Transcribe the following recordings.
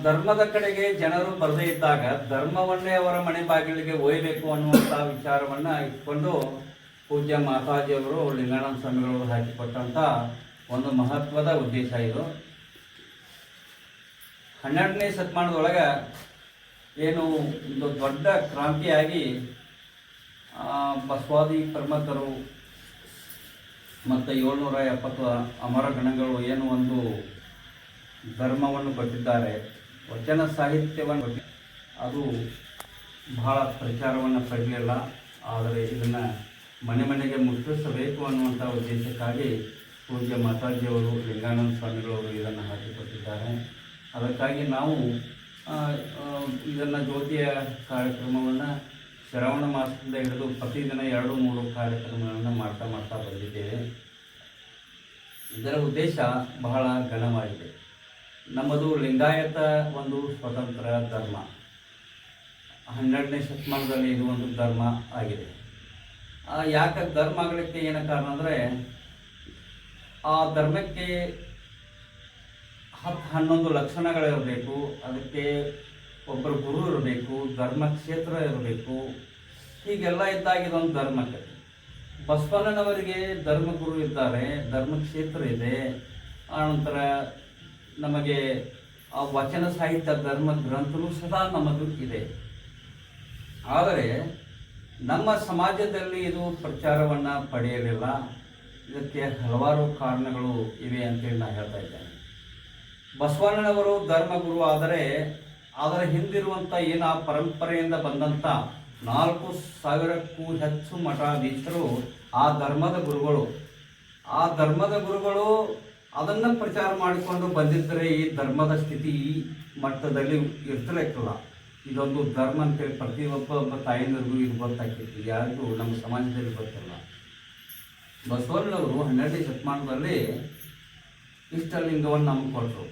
ಧರ್ಮದ ಕಡೆಗೆ ಜನರು ಬರದೇ ಇದ್ದಾಗ ಧರ್ಮವನ್ನೇ ಅವರ ಮನೆ ಬಾಗಿಲಿಗೆ ಒಯ್ಯಬೇಕು ಅನ್ನುವಂಥ ವಿಚಾರವನ್ನು ಇಟ್ಕೊಂಡು ಪೂಜ್ಯ ಮಾತಾಜಿಯವರು ಲಿಂಗಾನಂದ ಸ್ವಾಮಿಗಳು ಹಾಕಿಕೊಟ್ಟಂಥ ಒಂದು ಮಹತ್ವದ ಉದ್ದೇಶ ಇದು. 12ನೇ ಶತಮಾನದೊಳಗೆ ಏನು ಒಂದು ದೊಡ್ಡ ಕ್ರಾಂತಿಯಾಗಿ ಬಸವಾದಿ ಪ್ರಮಥರು ಮತ್ತು 770 ಅಮರ ಗಣಗಳು ಏನು ಒಂದು ಧರ್ಮವನ್ನು ಕೊಟ್ಟಿದ್ದಾರೆ, ವಚನ ಸಾಹಿತ್ಯವನ್ನು ಅದು ಬಹಳ ಪ್ರಚಾರವನ್ನು ಪಡೆಯಲಿಲ್ಲ. ಆದರೆ ಇದನ್ನು ಮನೆ ಮನೆಗೆ ಮುಟ್ಟಿಸಬೇಕು ಅನ್ನುವಂಥ ಉದ್ದೇಶಕ್ಕಾಗಿ ಪೂಜ್ಯ ಮಾತಾಜಿಯವರು ಲಿಂಗಾನಂದ ಸ್ವಾಮಿಗಳವರು ಇದನ್ನು ಹಾಕಿಕೊಟ್ಟಿದ್ದಾರೆ. ಅದಕ್ಕಾಗಿ ನಾವು ಇದನ್ನು ಜ್ಯೋತಿಯ ಕಾರ್ಯಕ್ರಮವನ್ನು ಶ್ರಾವಣ ಮಾಸದಿಂದ ಹಿಡಿದು ಪ್ರತಿದಿನ 2-3 ಕಾರ್ಯಕ್ರಮಗಳನ್ನು ಮಾಡ್ತಾ ಬಂದಿದ್ದೇವೆ. ಇದರ ಉದ್ದೇಶ ಬಹಳ ಘನವಾಗಿದೆ. ನಮ್ಮದು ಲಿಂಗಾಯತ ಒಂದು ಸ್ವತಂತ್ರ ಧರ್ಮ. 12ನೇ ಶತಮಾನದಲ್ಲಿ ಇದು ಒಂದು ಧರ್ಮ ಆಗಿದೆ. ಯಾಕೆ ಧರ್ಮ ಆಗಲಿಕ್ಕೆ ಏನು ಕಾರಣ ಅಂದರೆ, ಆ ಧರ್ಮಕ್ಕೆ 10-11 ಲಕ್ಷಣಗಳಿರಬೇಕು. ಅದಕ್ಕೆ ಒಬ್ಬರು ಗುರು ಇರಬೇಕು, ಧರ್ಮಕ್ಷೇತ್ರ ಇರಬೇಕು. ಹೀಗೆಲ್ಲ ಇದ್ದಾಗ ಇದೊಂದು ಧರ್ಮಕ್ಕೆ. ಬಸವಣ್ಣನವರಿಗೆ ಧರ್ಮಗುರು ಇದ್ದಾರೆ, ಧರ್ಮಕ್ಷೇತ್ರ ಇದೆ. ಆನಂತರ ನಮಗೆ ಆ ವಚನ ಸಾಹಿತ್ಯ ಧರ್ಮ ಗ್ರಂಥವೂ ಸದಾ ನಮ್ಮದು ಇದೆ. ಆದರೆ ನಮ್ಮ ಸಮಾಜದಲ್ಲಿ ಇದು ಪ್ರಚಾರವನ್ನು ಪಡೆಯಲಿಲ್ಲ. ಇದಕ್ಕೆ ಹಲವಾರು ಕಾರಣಗಳು ಇವೆ ಅಂತೇಳಿ ನಾನು ಹೇಳ್ತಾ ಇದ್ದೇನೆ. ಬಸವಣ್ಣನವರು ಧರ್ಮಗುರು ಆದರೆ ಅದರ ಹಿಂದಿರುವಂಥ ಏನು ಆ ಪರಂಪರೆಯಿಂದ ಬಂದಂಥ 4,000ಕ್ಕೂ ಹೆಚ್ಚು ಮಠಾಧೀಶರು ಆ ಧರ್ಮದ ಗುರುಗಳು. ಆ ಧರ್ಮದ ಗುರುಗಳು ಅದನ್ನು ಪ್ರಚಾರ ಮಾಡಿಕೊಂಡು ಬಂದಿದ್ದರೆ ಈ ಧರ್ಮದ ಸ್ಥಿತಿ ಈ ಮಟ್ಟದಲ್ಲಿ ಇರ್ತಿರಲಿಕ್ಕಿಲ್ಲ. ಇದೊಂದು ಧರ್ಮ ಅಂತೇಳಿ ಪ್ರತಿಯೊಬ್ಬ ತಾಯಿಯರಿಗೂ ಇದು ಗೊತ್ತಾಗ್ತಿತ್ತು, ಯಾರಿಗೂ ನಮ್ಮ ಸಮಾಜದಲ್ಲಿ ಗೊತ್ತಿಲ್ಲ. ಬಸವಣ್ಣನವರು 12ನೇ ಶತಮಾನದಲ್ಲಿ ಇಷ್ಟಲಿಂಗವನ್ನು ನಮಗೆ ಕೊಟ್ಟರು.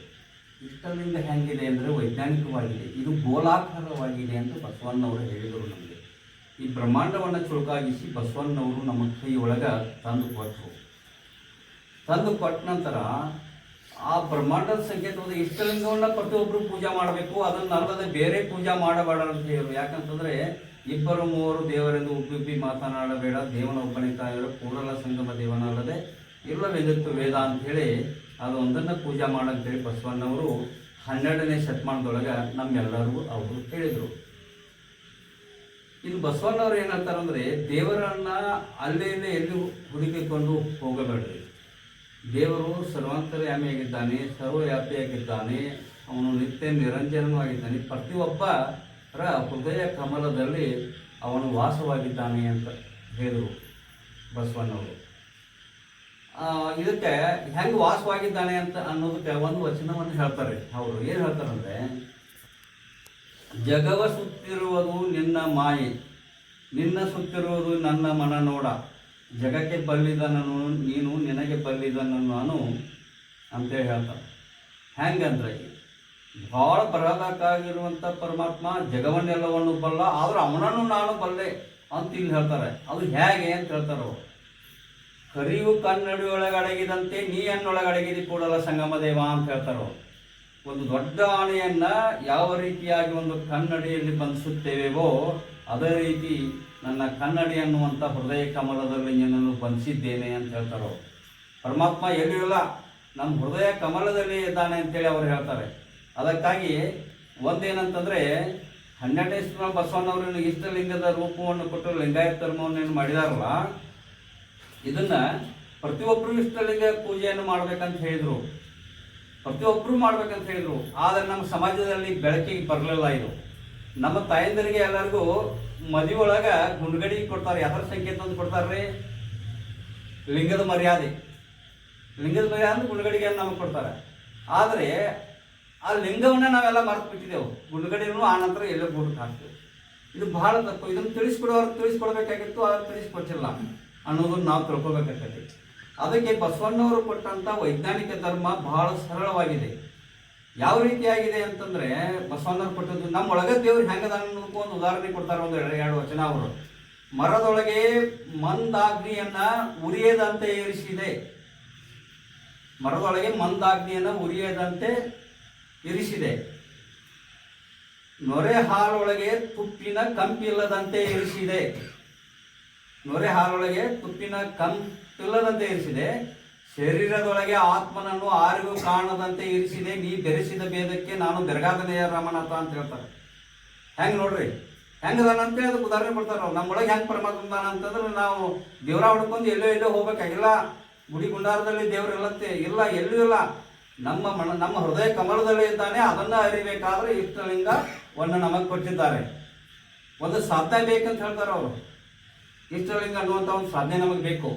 ಇಷ್ಟಲಿಂಗ ಹೆಂಗಿದೆ ಅಂದರೆ ವೈಜ್ಞಾನಿಕವಾಗಿದೆ, ಇದು ಗೋಲಾಕಾರವಾಗಿದೆ ಅಂತ ಬಸವಣ್ಣವರು ಹೇಳಿದರು. ನಮಗೆ ಈ ಬ್ರಹ್ಮಾಂಡವನ್ನು ಚುರುಕಾಗಿಸಿ ಬಸವಣ್ಣವರು ನಮ್ಮ ಕೈ ಒಳಗೆ ತಂದು ಕೊಟ್ಟ ನಂತರ ಆ ಬ್ರಹ್ಮಾಂಡದ ಸಂಕೇತವಾದ ಇಷ್ಟಲಿಂಗವನ್ನು ಪ್ರತಿಯೊಬ್ಬರು ಪೂಜೆ ಮಾಡಬೇಕು, ಅದನ್ನು ಅಲ್ಲದೆ ಬೇರೆ ಪೂಜೆ ಮಾಡಬೇಡ ಅಂತ ಹೇಳಿ. ಯಾಕಂತಂದರೆ 2-3 ದೇವರೆಂದು ಉಬ್ಬಿ ಮಾತನಾಡಬೇಡ, ದೇವನ ಒಬ್ಬನೇ ತಾಯಿಯವರು ಕೂಡಲ ಸಂಗಮ ದೇವನಲ್ಲದೆ ಇಲ್ಲವೆಂದಿತ್ತು ವೇದ ಅಂಥೇಳಿ ಅದು ಒಂದನ್ನು ಪೂಜೆ ಮಾಡಂತೇಳಿ ಬಸವಣ್ಣವರು 12ನೇ ಶತಮಾನದೊಳಗೆ ನಮ್ಮೆಲ್ಲರಿಗೂ ಅವರು ಹೇಳಿದರು. ಇನ್ನು ಬಸವಣ್ಣವ್ರು ಏನು ಹೇಳ್ತಾರಂದರೆ, ದೇವರನ್ನು ಅಲ್ಲೇ ಎಲ್ಲಿ ಹುಡುಕಿಕೊಂಡು ಹೋಗಬೇಡ್ರಿ. ದೇವರು ಸರ್ವಾಂತರ್ಯಾಮಿಯಾಗಿದ್ದಾನೆ, ಸರ್ವವ್ಯಾಪಿಯಾಗಿದ್ದಾನೆ, ಅವನು ನಿತ್ಯ ನಿರಂಜನೂ ಆಗಿದ್ದಾನೆ, ಪ್ರತಿಯೊಬ್ಬರ ಹೃದಯ ಕಮಲದಲ್ಲಿ ಅವನು ವಾಸವಾಗಿದ್ದಾನೆ ಅಂತ ಹೇಳಿದರು ಬಸವಣ್ಣವರು. ಇದಕ್ಕೆ ಹೆಂಗೆ ವಾಸವಾಗಿದ್ದಾನೆ ಅಂತ ಅನ್ನೋದಕ್ಕೆ ಒಂದು ವಚನವನ್ನು ಹೇಳ್ತಾರೆ. ಅವರು ಏನು ಹೇಳ್ತಾರಂದರೆ, ಜಗವ ಸುತ್ತಿರುವುದು ನಿನ್ನ ಮಾಯೆ, ನಿನ್ನ ಸುತ್ತಿರುವುದು ನನ್ನ ಮನ ನೋಡ, ಜಗಕ್ಕೆ ಬಲ್ಲಿದನನು ನೀನು, ನಿನಗೆ ಬಲ್ಲಿದನು ನಾನು ಅಂತೇಳಿ ಹೇಳ್ತಾರೆ. ಹೆಂಗಂದ್ರೆ, ಭಾಳ ಬರಹದಾಗಿರುವಂಥ ಪರಮಾತ್ಮ ಜಗವನ್ನೆಲ್ಲವನ್ನು ಬಲ್ಲ, ಆದರೂ ಅವನನ್ನು ನಾನು ಬಲ್ಲೆ ಅಂತ ಇಲ್ಲಿ ಹೇಳ್ತಾರೆ. ಅದು ಹೇಗೆ ಅಂತ ಹೇಳ್ತಾರೆ ಅವರು. ಕರಿಯು ಕನ್ನಡಿಯೊಳಗಡಗಿದಂತೆ ನೀ ಅನ್ನೊಳಗಡಗಿದಿ ಕೂಡಲ ಸಂಗಮ ದೇವ ಅಂತ ಹೇಳ್ತಾರೆ. ಒಂದು ದೊಡ್ಡ ಆಣೆಯನ್ನು ಯಾವ ರೀತಿಯಾಗಿ ಒಂದು ಕನ್ನಡಿಯಲ್ಲಿ ಬಂಧಿಸುತ್ತೇವೆವೋ ಅದೇ ರೀತಿ ನನ್ನ ಕನ್ನಡಿ ಅನ್ನುವಂಥ ಹೃದಯ ಕಮಲದಲ್ಲಿ ನಿನ್ನನ್ನು ಬಂಧಿಸಿದ್ದೇನೆ ಅಂತ ಹೇಳ್ತಾರೆ. ಪರಮಾತ್ಮ ಎಲ್ಲಿಲ್ಲ, ನಮ್ಮ ಹೃದಯ ಕಮಲದಲ್ಲಿ ಇದ್ದಾನೆ ಅಂತೇಳಿ ಅವರು ಹೇಳ್ತಾರೆ. ಅದಕ್ಕಾಗಿ ಒಂದೇನಂತಂದರೆ, 12ನೇ ಶತಮಾನ ಬಸವಣ್ಣವರು ಇಷ್ಟಲಿಂಗದ ರೂಪವನ್ನು ಕೊಟ್ಟು ಲಿಂಗಾಯತ ಧರ್ಮವನ್ನು ಮಾಡಿದಾರಲ್ಲ, ಇದನ್ನು ಪ್ರತಿಯೊಬ್ಬರು ಇಷ್ಟಲಿಂಗ ಪೂಜೆಯನ್ನು ಮಾಡಬೇಕಂತ ಹೇಳಿದರು, ಪ್ರತಿಯೊಬ್ಬರು ಮಾಡ್ಬೇಕಂತ ಹೇಳಿದರು. ಆದರೆ ನಮ್ಮ ಸಮಾಜದಲ್ಲಿ ಬೆಳಕಿಗೆ ಬರಲಿಲ್ಲ ಇದು. ನಮ್ಮ ತಾಯಂದರಿಗೆ ಎಲ್ಲರಿಗೂ ಮದುವೆ ಒಳಗೆ ಗುಂಡ್ಗಡಿ ಕೊಡ್ತಾರೆ. ಯಾವ್ದಾರ ಸಂಕೇತ ಅಂತ ಕೊಡ್ತಾರೆ? ಲಿಂಗದ ಮರ್ಯಾದೆ. ಲಿಂಗದ ಮರ್ಯಾದೆ ಅಂದ್ರೆ ಗುಂಡ್ಗಡಿಗೆಯನ್ನು ನಮಗೆ ಕೊಡ್ತಾರೆ. ಆದರೆ ಆ ಲಿಂಗವನ್ನು ನಾವೆಲ್ಲ ಮರೆತು ಬಿಟ್ಟಿದ್ದೆವು. ಗುಂಡ್ಗಡಿನೂ ಆ ನಂತರ ಎಲ್ಲೋ ಗೂಟಕ್ಕೆ ಹಾಕ್ತೇವೆ. ಇದು ಬಹಳ ತಪ್ಪು. ಇದನ್ನು ತಿಳಿಸ್ಕೊಡ್ಬೇಕಾಗಿತ್ತು, ಆದರೆ ತಿಳಿಸ್ಕೊಟ್ಟಿಲ್ಲ ಅನ್ನೋದನ್ನು ನಾವು ತಿಳ್ಕೊಬೇಕಾಗ್ತದೆ. ಅದಕ್ಕೆ ಬಸವಣ್ಣವರು ಕೊಟ್ಟಂಥ ವೈಜ್ಞಾನಿಕ ಧರ್ಮ ಬಹಳ ಸರಳವಾಗಿದೆ. ಯಾವ ರೀತಿಯಾಗಿದೆ ಅಂತಂದರೆ, ಬಸವಣ್ಣವ್ರು ಕೊಟ್ಟದ್ದು ನಮ್ಮ ಒಳಗೆ ದೇವ್ರು ಹೆಂಗದ ಅನ್ನೋದಕ್ಕೂ ಒಂದು ಉದಾಹರಣೆ ಕೊಡ್ತಾರೆ. ಒಂದು 2 ವಚನ ಅವರು. ಮರದೊಳಗೆ ಮಂದಾಗ್ನಿಯನ್ನು ಉರಿಯದಂತೆ ಏರಿಸಿದೆ. ಮರದೊಳಗೆ ಮಂದಾಗ್ನಿಯನ್ನು ಉರಿಯದಂತೆ ಇರಿಸಿದೆ. ನೊರೆ ಹಾಲೊಳಗೆ ತುಪ್ಪಿನ ಕಂಪಿಲ್ಲದಂತೆ ಇರಿಸಿದೆ. ನೊರೆ ಹಾಲೊಳಗೆ ತುಪ್ಪಿನ ಕಂಪಿಲ್ಲದಂತೆ ಇರಿಸಿದೆ. ಶರೀರದೊಳಗೆ ಆತ್ಮನನ್ನು ಆರಿಗೂ ಕಾಣದಂತೆ ಇರಿಸಿದೆ. ನೀ ಬೆರೆಸಿದ ಭೇದಕ್ಕೆ ನಾನು ಬೆರಗಾದನೆಯ ರಮನಾಥ ಅಂತ ಹೇಳ್ತಾರೆ. ಹೆಂಗೆ ನೋಡ್ರಿ, ಹೆಂಗದಾನ ಅಂತೇಳಿ ಅದಕ್ಕೆ ಉದಾಹರಣೆ ಕೊಡ್ತಾರೆ. ನಾವು ನಮ್ಮೊಳಗೆ ಹೆಂಗೆ ಪರಮಾತ್ಮದಾನ ಅಂತಂದ್ರೆ ನಾವು ದೇವರ ಹುಡ್ಕೊಂಡು ಎಲ್ಲೋ ಹೋಗ್ಬೇಕಾಗಿಲ್ಲ. ಗುಡಿ ಗುಂಡಾರದಲ್ಲಿ ದೇವ್ರು ಇಲ್ಲಂತೆ ಇಲ್ಲ, ಎಲ್ಲೂ ಇಲ್ಲ. ನಮ್ಮ ಹೃದಯ ಕಮಲದಲ್ಲಿ ಇದ್ದಾನೆ. ಅದನ್ನು ಅರಿಬೇಕಾದ್ರೆ ಇಷ್ಟಲಿಂಗವನ್ನು ನಮಗೆ ಕೊಟ್ಟಿದ್ದಾರೆ. ಒಂದು ಸಾಧನೆ ಬೇಕಂತ ಹೇಳ್ತಾರೆ ಅವರು. ಇಷ್ಟಲಿಂಗ ಅನ್ನುವಂಥ ಒಂದು ಸಾಧನೆ ನಮಗೆ ಬೇಕು.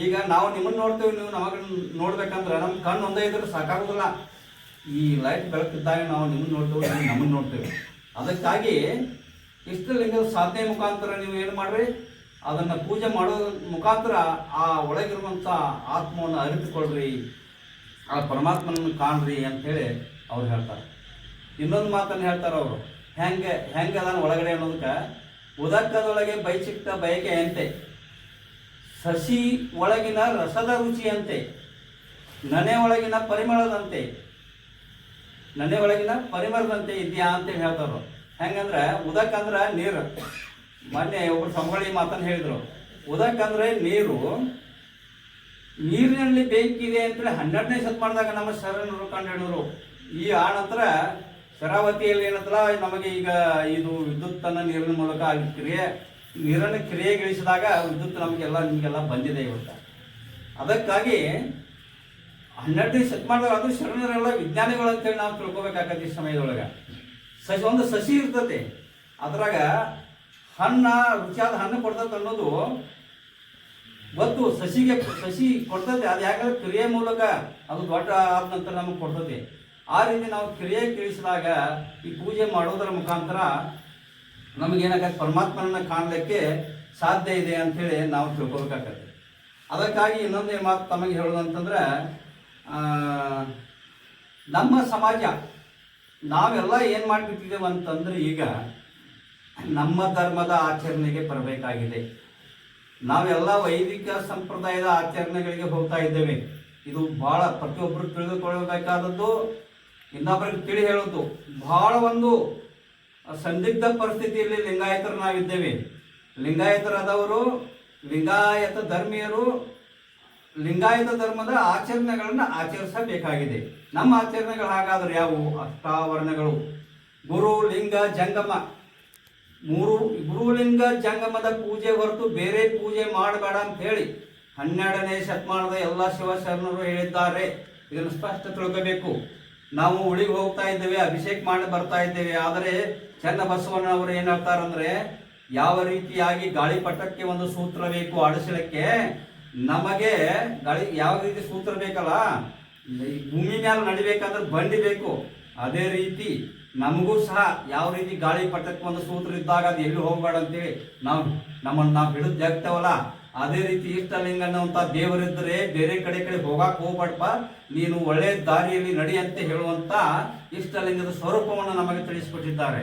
ಈಗ ನಾವು ನಿಮ್ಮನ್ನು ನೋಡ್ತೀವಿ, ನೀವು ನಮಗೆ ನೋಡ್ಬೇಕಂದ್ರೆ ನಮ್ಮ ಕಣ್ಣು ಒಂದೇ ಇದ್ರೆ ಸಾಕಾಗೋದಿಲ್ಲ. ಈ ಲೈಟ್ ಬೆಳಕಿದ್ದಾಗ ನಾವು ನಿಮ್ಮನ್ನು ನೋಡ್ತೀವಿ, ನೀವು ನಮ್ಮನ್ನು ನೋಡ್ತೀವಿ. ಅದಕ್ಕಾಗಿ ಇಷ್ಟಲಿಂಗದ ಸಾಧನೆ ಮುಖಾಂತರ ನೀವು ಏನು ಮಾಡ್ರಿ, ಅದನ್ನು ಪೂಜೆ ಮಾಡೋ ಮುಖಾಂತರ ಆ ಒಳಗಿರುವಂಥ ಆತ್ಮವನ್ನು ಅರಿತುಕೊಳ್ರಿ, ಆ ಪರಮಾತ್ಮನನ್ನು ಕಾಣ್ರಿ ಅಂಥೇಳಿ ಅವ್ರು ಹೇಳ್ತಾರೆ. ಇನ್ನೊಂದು ಮಾತನ್ನು ಹೇಳ್ತಾರೆ ಅವರು, ಹೆಂಗೆ ಅದಾನ ಒಳಗಡೆ ಅನ್ನೋದಕ್ಕೆ, ಉದಕದೊಳಗೆ ಬೈಚಿಟ್ಟ ಬಯಕೆಯಂತೆ, ಸಸಿ ಒಳಗಿನ ರಸದ ರುಚಿಯಂತೆ, ನನೆ ಒಳಗಿನ ಪರಿಮಳದಂತೆ ಇದೆಯಾ ಅಂತೇಳಿ ಹೇಳ್ತಾರೆ. ಹೆಂಗಂದ್ರೆ ಉದಕ್ ಅಂದ್ರೆ ನೀರು. ಮೊನ್ನೆ ಒಬ್ಬರು ಸಂಗೊಳ್ಳಿ ಮಾತನ್ನು ಹೇಳಿದರು. ಉದಕ್ ಅಂದ್ರೆ ನೀರು, ನೀರಿನಲ್ಲಿ ಬೇಕಿದೆ ಅಂತೇಳಿ 12ನೇ ಶತಮಾನದಾಗ ನಮ್ಮ ಶರಣರು ಕಂಡುಹಿಡಿದ್ರು. ಈ ಆ ನಂತರ ಶರಾವತಿಯಲ್ಲಿ ಏನಂತಲ್ಲ ನಮಗೆ ಈಗ ಇದು ವಿದ್ಯುತ್ತನ್ನು ನೀರಿನ ಮೂಲಕ ನೀರನ್ನು ಕ್ರಿಯೆಗೊಳಿಸಿದಾಗ ವಿದ್ಯುತ್ ನಿಮಗೆಲ್ಲ ಬಂದಿದೆ ಇವತ್ತು. ಅದಕ್ಕಾಗಿ 12ನೇ ಶತಮಾನದಾಗ ಅದು ಶರಣರೆಲ್ಲ ವಿಜ್ಞಾನಿಗಳು ಅಂತೇಳಿ ನಾವು ತಿಳ್ಕೊಬೇಕಾಗತ್ತೆ. ಈ ಸಮಯದೊಳಗೆ ಒಂದು ಸಸಿ ಇರ್ತದೆ, ಅದ್ರಾಗ ರುಚಿಯಾದ ಹಣ್ಣು ಕೊಡ್ತದೆ ಅನ್ನೋದು ಗೊತ್ತು. ಸಸಿ ಕೊಡ್ತದೆ. ಅದು ಯಾಕಂದ್ರೆ ಕ್ರಿಯೆ ಮೂಲಕ ಅದು ದೊಡ್ಡ ಆದ ನಂತರ ನಮಗೆ ಕೊಡ್ತದೆ. ಆ ರೀತಿ ನಾವು ಕ್ರಿಯೆ ತಿಳಿಸಿದಾಗ ಈ ಪೂಜೆ ಮಾಡೋದರ ಮುಖಾಂತರ ನಮಗೇನಾಗತ್ತೆ, ಪರಮಾತ್ಮನನ್ನು ಕಾಣಲಿಕ್ಕೆ ಸಾಧ್ಯ ಇದೆ ಅಂಥೇಳಿ ನಾವು ತಿಳ್ಕೊಬೇಕಾಗತ್ತೆ. ಅದಕ್ಕಾಗಿ ಇನ್ನೊಂದೇ ಮಾತು ತಮಗೆ ಹೇಳೋದಂತಂದ್ರೆ, ನಮ್ಮ ಸಮಾಜ ನಾವೆಲ್ಲ ಏನು ಮಾಡಿಬಿಟ್ಟಿದ್ದೇವೆ ಅಂತಂದ್ರೆ, ಈಗ ನಮ್ಮ ಧರ್ಮದ ಆಚರಣೆಗೆ ಬರಬೇಕಾಗಿದೆ. ನಾವೆಲ್ಲ ವೈದಿಕ ಸಂಪ್ರದಾಯದ ಆಚರಣೆಗಳಿಗೆ ಹೋಗ್ತಾ ಇದ್ದೇವೆ. ಇದು ಭಾಳ ಪ್ರತಿಯೊಬ್ಬರು ತಿಳಿದುಕೊಳ್ಳಬೇಕಾದದ್ದು, ಇನ್ನೊಬ್ಬರಿಗೆ ತಿಳಿ ಹೇಳೋದು. ಬಹಳ ಒಂದು ಸಂದಿಗ್ಧ ಪರಿಸ್ಥಿತಿಯಲ್ಲಿ ಲಿಂಗಾಯತರು ನಾವಿದ್ದೇವೆ. ಲಿಂಗಾಯತರಾದವರು, ಲಿಂಗಾಯತ ಧರ್ಮೀಯರು ಲಿಂಗಾಯತ ಧರ್ಮದ ಆಚರಣೆಗಳನ್ನು ಆಚರಿಸಬೇಕಾಗಿದೆ. ನಮ್ಮ ಆಚರಣೆಗಳು ಹಾಗಾದ್ರೆ ಯಾವುವು? ಅಷ್ಟಾವರಣಗಳು, ಗುರು ಲಿಂಗ ಜಂಗಮ. ಗುರುಲಿಂಗ ಜಂಗಮದ ಪೂಜೆ ಹೊರತು ಬೇರೆ ಪೂಜೆ ಮಾಡಬೇಡ ಅಂತ ಹೇಳಿ 12ನೇ ಶತಮಾನದ ಎಲ್ಲ ಶಿವಶರಣರು ಹೇಳಿದ್ದಾರೆ. ಇದನ್ನು ಸ್ಪಷ್ಟ ತಿಳ್ಕೋಬೇಕು. ನಾವು ಉಳಿಗೆ ಹೋಗ್ತಾ ಇದ್ದೇವೆ, ಅಭಿಷೇಕ ಮಾಡಿ ಬರ್ತಾ ಇದ್ದೇವೆ. ಆದರೆ ಚನ್ನಬಸವಣ್ಣವರು ಏನು ಹೇಳ್ತಾರಂದ್ರೆ, ಯಾವ ರೀತಿಯಾಗಿ ಗಾಳಿಪಟಕ್ಕೆ ಒಂದು ಸೂತ್ರ ಬೇಕು ಆಡಿಸಲಿಕ್ಕೆ, ನಮಗೆ ಯಾವ ರೀತಿ ಸೂತ್ರ ಬೇಕಲ್ಲ, ಭೂಮಿ ಮೇಲೆ ನಡಿಬೇಕಂದ್ರೆ ಬಂಡಿ ಬೇಕು. ಅದೇ ರೀತಿ ನಮಗೂ ಸಹ ಯಾವ ರೀತಿ ಗಾಳಿಪಟಕ್ಕೆ ಒಂದು ಸೂತ್ರ ಇದ್ದಾಗ ಅದು ಎಲ್ಲಿ ಹೋಗಬೇಡ ಅಂತೇಳಿ ನಮ್ಮನ್ನು ಹಿಡಿದು ಜಾಗ್ತೇವಲ್ಲ, ಅದೇ ರೀತಿ ಇಷ್ಟಲಿಂಗ ಅನ್ನುವಂಥ ದೇವರಿದ್ದರೆ ಬೇರೆ ಕಡೆ ಹೋಗಕ್ಕೆ ಹೋಗ್ಬೇಡಪ್ಪ, ನೀನು ಒಳ್ಳೆ ದಾರಿಯಲ್ಲಿ ನಡಿ ಅಂತ ಹೇಳುವಂಥ ಇಷ್ಟಲಿಂಗದ ಸ್ವರೂಪವನ್ನು ನಮಗೆ ತಿಳಿಸಿಕೊಟ್ಟಿದ್ದಾರೆ.